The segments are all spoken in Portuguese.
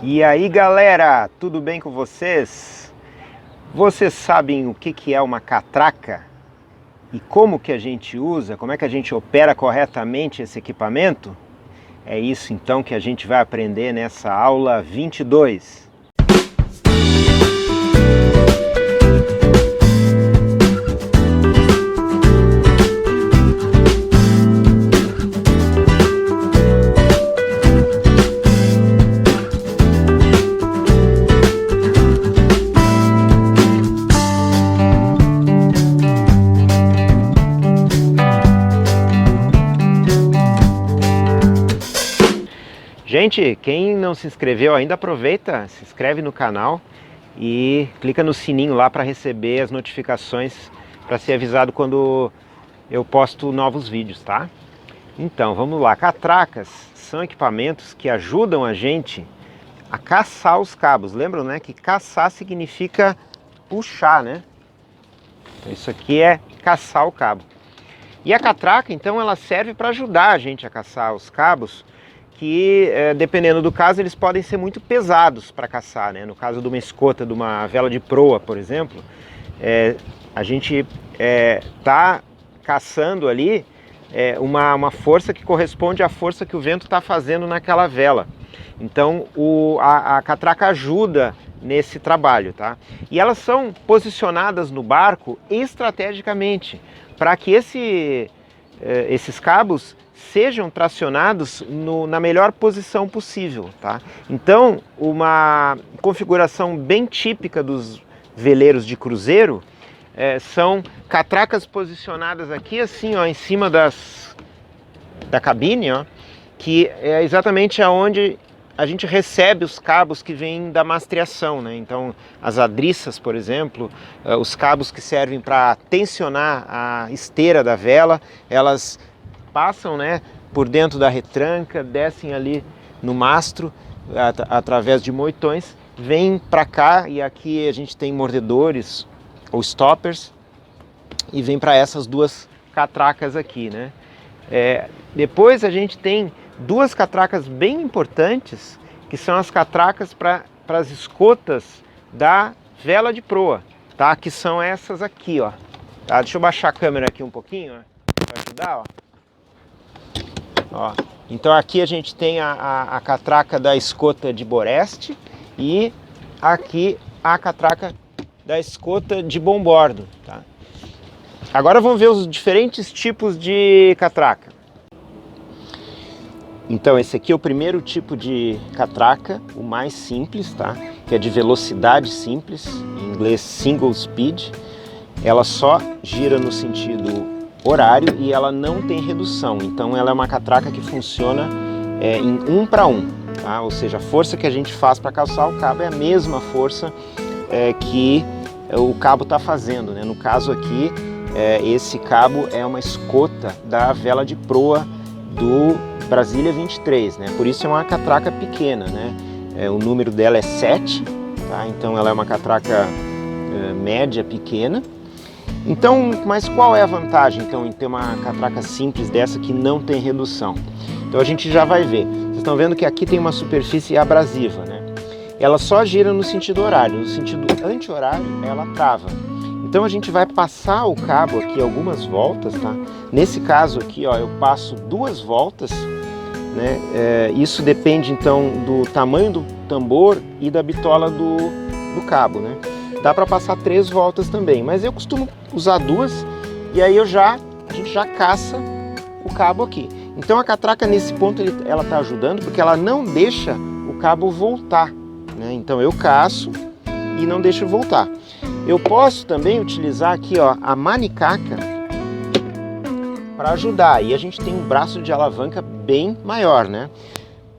E aí galera, tudo bem com vocês? Vocês sabem o que é uma catraca? E como que a gente usa, como é que a gente opera corretamente esse equipamento? É isso então que a gente vai aprender nessa aula 22. Gente, quem não se inscreveu ainda, aproveita, se inscreve no canal e clica no sininho lá para receber as notificações, para ser avisado quando eu posto novos vídeos, tá? Então, vamos lá. Catracas são equipamentos que ajudam a gente a caçar os cabos. Lembram, né, que caçar significa puxar, né? Então, isso aqui é caçar o cabo. E a catraca, então, ela serve para ajudar a gente a caçar os cabos, que dependendo do caso eles podem ser muito pesados para caçar, né? No caso de uma escota, de uma vela de proa, por exemplo, a gente está caçando ali uma força que corresponde à força que o vento está fazendo naquela vela. Então a catraca ajuda nesse trabalho, tá? E elas são posicionadas no barco estrategicamente para que esses cabos sejam tracionados na melhor posição possível, tá? Então, uma configuração bem típica dos veleiros de cruzeiro são catracas posicionadas aqui assim, ó, em cima da cabine, ó, que é exatamente aonde a gente recebe os cabos que vêm da mastreação, né? Então, as adriças, por exemplo, os cabos que servem para tensionar a esteira da vela, elas passam, né, por dentro da retranca, descem ali no mastro através de moitões, vêm para cá e aqui a gente tem mordedores ou stoppers e vem para essas duas catracas aqui, né? Depois a gente tem duas catracas bem importantes, que são as catracas para as escotas da vela de proa, tá? Que são essas aqui, ó. Tá? Deixa eu baixar a câmera aqui um pouquinho, ó, para ajudar, ó. Ó, então aqui a gente tem a catraca da escota de boreste e aqui a catraca da escota de bombordo, tá? Agora vamos ver os diferentes tipos de catraca. Então esse aqui é o primeiro tipo de catraca, o mais simples, tá? Que é de velocidade simples, em inglês single speed. Ela só gira no sentido horário e ela não tem redução, então ela é uma catraca que funciona em 1 para 1, tá? Ou seja, a força que a gente faz para calçar o cabo é a mesma força que o cabo está fazendo, né? No caso aqui, esse cabo é uma escota da vela de proa do Brasília 23, né? Por isso é uma catraca pequena, né? O número dela é 7, tá? Então ela é uma catraca média pequena. Então, mas qual é a vantagem então em ter uma catraca simples dessa que não tem redução? Então a gente já vai ver. Vocês estão vendo que aqui tem uma superfície abrasiva, né? Ela só gira no sentido horário, no sentido anti-horário ela trava. Então a gente vai passar o cabo aqui algumas voltas, tá? Nesse caso aqui, ó, eu passo 2 voltas, né? Isso depende então do tamanho do tambor e da bitola do cabo, né? Dá para passar 3 voltas também, mas eu costumo usar 2 e aí a gente já caça o cabo aqui. Então a catraca nesse ponto ela está ajudando porque ela não deixa o cabo voltar, né? Então eu caço e não deixo voltar. Eu posso também utilizar aqui, ó, a manicaca para ajudar. E a gente tem um braço de alavanca bem maior, né?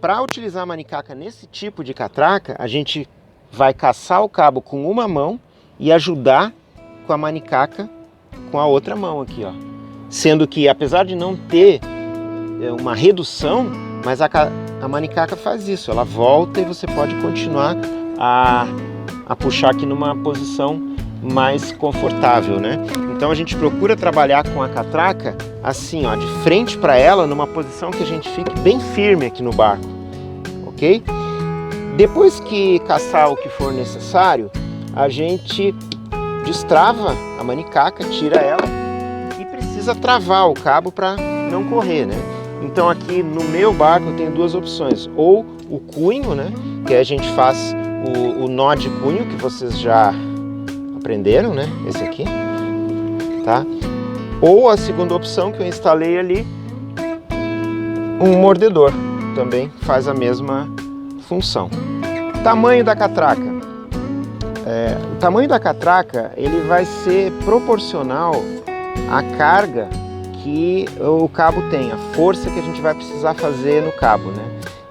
Para utilizar a manicaca nesse tipo de catraca, a gente vai caçar o cabo com uma mão e ajudar com a manicaca com a outra mão aqui, ó. Sendo que, apesar de não ter uma redução, mas a manicaca faz isso, ela volta e você pode continuar a puxar aqui numa posição mais confortável, né? Então a gente procura trabalhar com a catraca assim, ó, de frente para ela, numa posição que a gente fique bem firme aqui no barco, ok? Depois que caçar o que for necessário, a gente destrava a manicaca, tira ela e precisa travar o cabo para não correr, né? Então aqui no meu barco eu tenho duas opções, ou o cunho, né? Que a gente faz o nó de cunho, que vocês já aprenderam, né? Esse aqui, tá? Ou a segunda opção que eu instalei ali, um mordedor, também faz a mesma função. Tamanho da catraca. O tamanho da catraca ele vai ser proporcional à carga que o cabo tem, a força que a gente vai precisar fazer no cabo, né?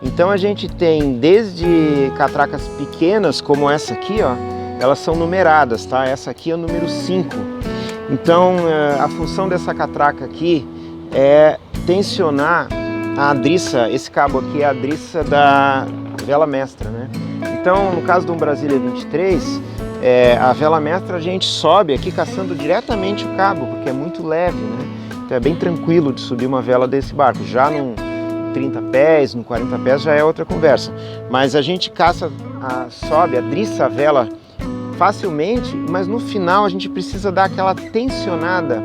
Então a gente tem desde catracas pequenas, como essa aqui, ó, elas são numeradas, tá? Essa aqui é o número 5. Então a função dessa catraca aqui é tensionar a adriça, esse cabo aqui é a adriça da vela mestra, né? Então no caso do Brasília 23, a vela mestra a gente sobe aqui caçando diretamente o cabo, porque é muito leve, né? Então é bem tranquilo de subir uma vela desse barco. Já num 30 pés, no 40 pés já é outra conversa. Mas a gente caça, sobe, adriça a vela facilmente, mas no final a gente precisa dar aquela tensionada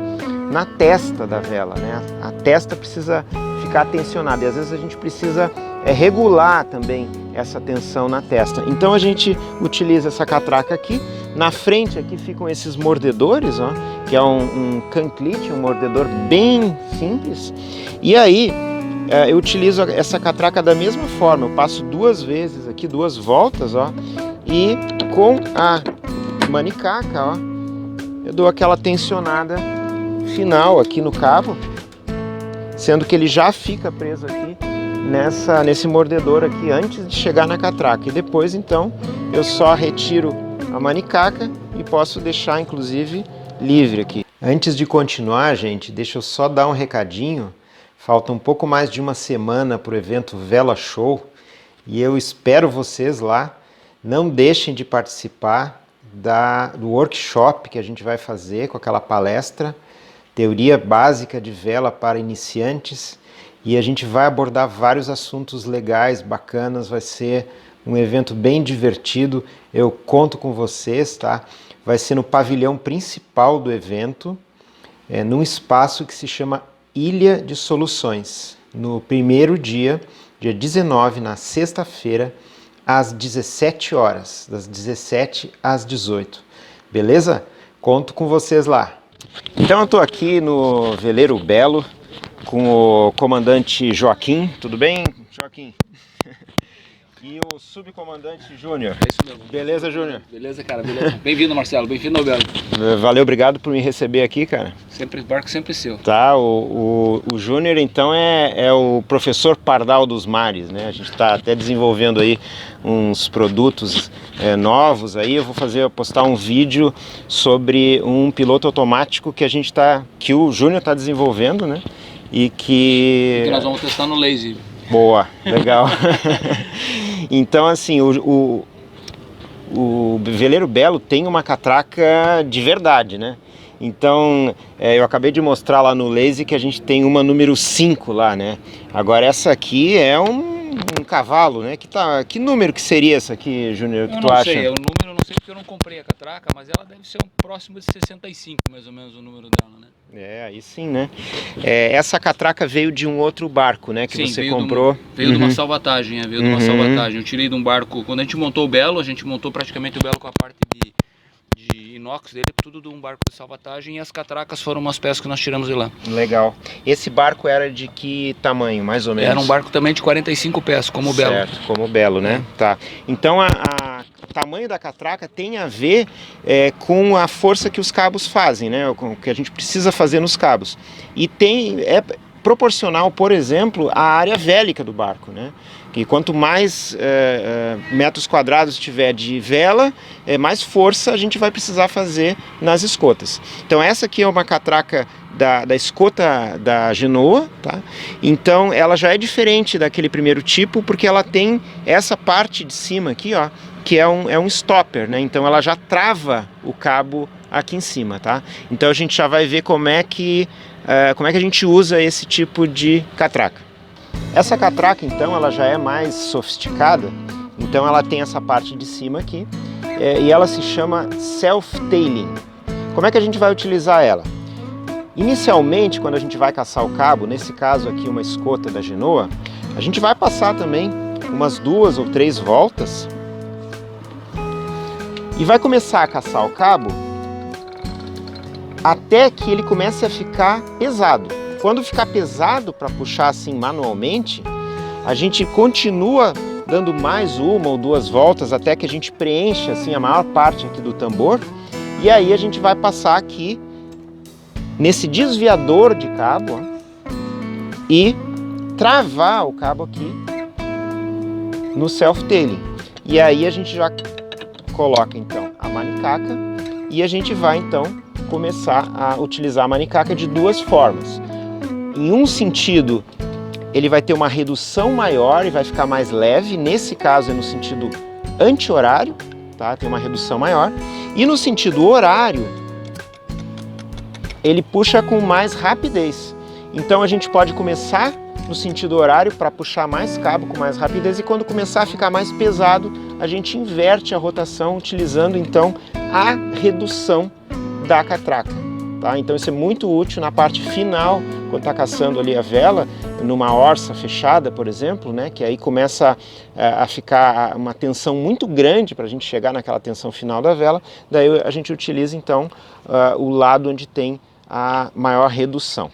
na testa da vela, né? A testa precisa ficar tensionada e às vezes a gente precisa regular também essa tensão na testa. Então a gente utiliza essa catraca aqui. Na frente aqui ficam esses mordedores, ó, que é um canclite, um mordedor bem simples. E aí eu utilizo essa catraca da mesma forma. Eu passo duas vezes aqui, duas voltas, ó, e com a manicaca, ó, eu dou aquela tensionada final aqui no cabo, sendo que ele já fica preso aqui nesse mordedor aqui antes de chegar na catraca. E depois então eu só retiro a manicaca e posso deixar inclusive livre aqui. Antes de continuar, gente, deixa eu só dar um recadinho. Falta um pouco mais de uma semana para o evento Vela Show e eu espero vocês lá. Não deixem de participar do workshop que a gente vai fazer com aquela palestra, Teoria Básica de Vela para Iniciantes, e a gente vai abordar vários assuntos legais, bacanas, vai ser um evento bem divertido, eu conto com vocês, tá? Vai ser no pavilhão principal do evento, num espaço que se chama Ilha de Soluções, no primeiro dia 19, na sexta-feira, às 17 horas, das 17 às 18, beleza? Conto com vocês lá. Então eu estou aqui no Veleiro Belo com o comandante Joaquim, tudo bem, Joaquim? E o subcomandante Júnior. É isso mesmo. Beleza, Júnior? Beleza, cara, beleza. Bem-vindo, Marcelo, bem-vindo ao Belo. Valeu, obrigado por me receber aqui, cara. Sempre, barco sempre seu. Tá, o Júnior então é o professor Pardal dos mares, né? A gente está até desenvolvendo aí uns produtos novos aí. Eu vou postar um vídeo sobre um piloto automático que o Júnior está desenvolvendo, né? E que nós vamos testar no laser. Boa, legal. Então assim, o Veleiro Belo tem uma catraca de verdade, né? Então, eu acabei de mostrar lá no laser que a gente tem uma número 5 lá, né? Agora essa aqui é um cavalo, né? Que número que seria essa aqui, Júnior, que tu acha? Eu não sei, o número eu não sei porque eu não comprei a catraca, mas ela deve ser próximo de 65, mais ou menos, o número dela, né? Aí sim, né? Essa catraca veio de um outro barco, né? Que sim, você comprou. Veio de uma salvatagem, veio de uma salvatagem. Eu tirei de um barco, quando a gente montou o Belo, a gente montou praticamente o Belo com a parte de inox dele, tudo de um barco de salvatagem, e as catracas foram umas peças que nós tiramos de lá. Legal. Esse barco era de que tamanho, mais ou menos? Era um barco também de 45 pés, como o Belo. Certo, como o Belo, né? Tá. Então o tamanho da catraca tem a ver com a força que os cabos fazem, né? Com o que a gente precisa fazer nos cabos. E é proporcional, por exemplo, à área vélica do barco, né? Que quanto mais metros quadrados tiver de vela, mais força a gente vai precisar fazer nas escotas. Então essa aqui é uma catraca da escota da Genoa, tá? Então ela já é diferente daquele primeiro tipo, porque ela tem essa parte de cima aqui, ó, que é um stopper, né? Então ela já trava o cabo aqui em cima, tá? Então a gente já vai ver como é que a gente usa esse tipo de catraca. Essa catraca, então, ela já é mais sofisticada, Então ela tem essa parte de cima aqui e ela se chama self-tailing. Como é que a gente vai utilizar ela? Inicialmente, quando a gente vai caçar o cabo, nesse caso aqui uma escota da Genoa, a gente vai passar também umas 2 ou 3 voltas e vai começar a caçar o cabo até que ele comece a ficar pesado. Quando ficar pesado para puxar assim manualmente, a gente continua dando mais 1 ou 2 voltas até que a gente preencha assim a maior parte aqui do tambor, e aí a gente vai passar aqui nesse desviador de cabo, ó, e travar o cabo aqui no self-tailing. E aí a gente já coloca então a manicaca e a gente vai então começar a utilizar a manicaca de 2 formas. Em um sentido, ele vai ter uma redução maior e vai ficar mais leve, nesse caso é no sentido anti-horário, tá? Tem uma redução maior. E no sentido horário, ele puxa com mais rapidez. Então a gente pode começar no sentido horário para puxar mais cabo com mais rapidez, e quando começar a ficar mais pesado, a gente inverte a rotação utilizando então a redução da catraca. Tá? Então isso é muito útil na parte final, quando está caçando ali a vela, numa orça fechada, por exemplo, né? Que aí começa a ficar uma tensão muito grande para a gente chegar naquela tensão final da vela, daí a gente utiliza então o lado onde tem a maior redução.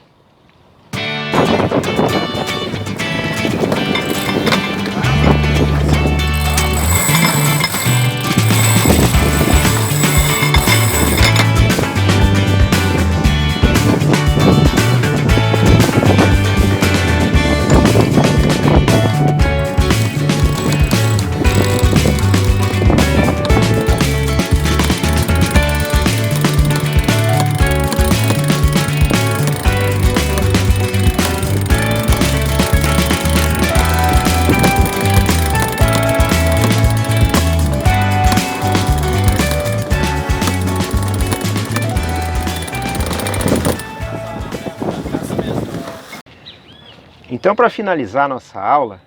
Então, para finalizar nossa aula,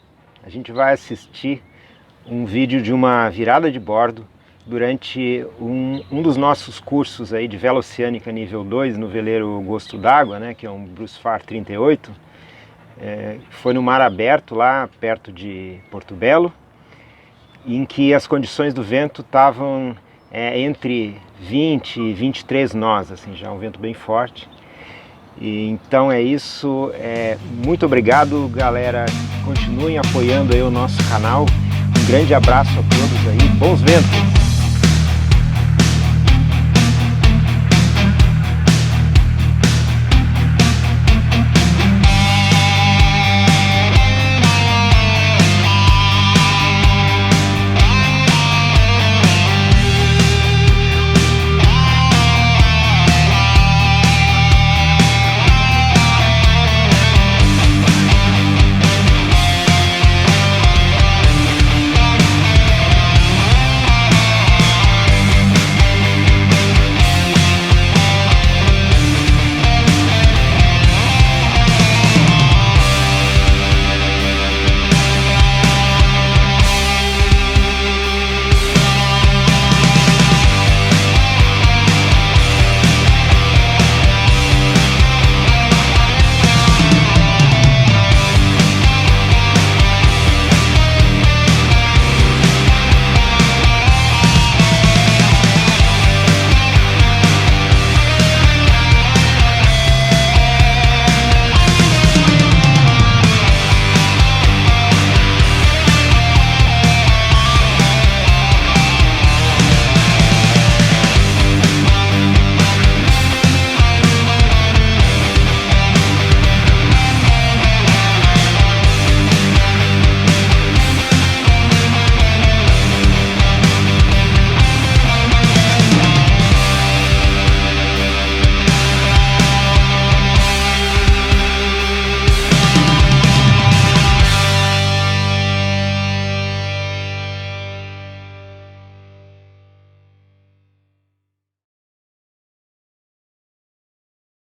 a gente vai assistir um vídeo de uma virada de bordo durante um dos nossos cursos aí de vela oceânica nível 2 no veleiro Gosto d'Água, né, que é um Bruce Far 38. Foi no mar aberto lá perto de Porto Belo, em que as condições do vento estavam entre 20 e 23 nós, assim, já um vento bem forte. E então é isso, muito obrigado, galera, continuem apoiando aí o nosso canal, um grande abraço a todos aí, bons ventos!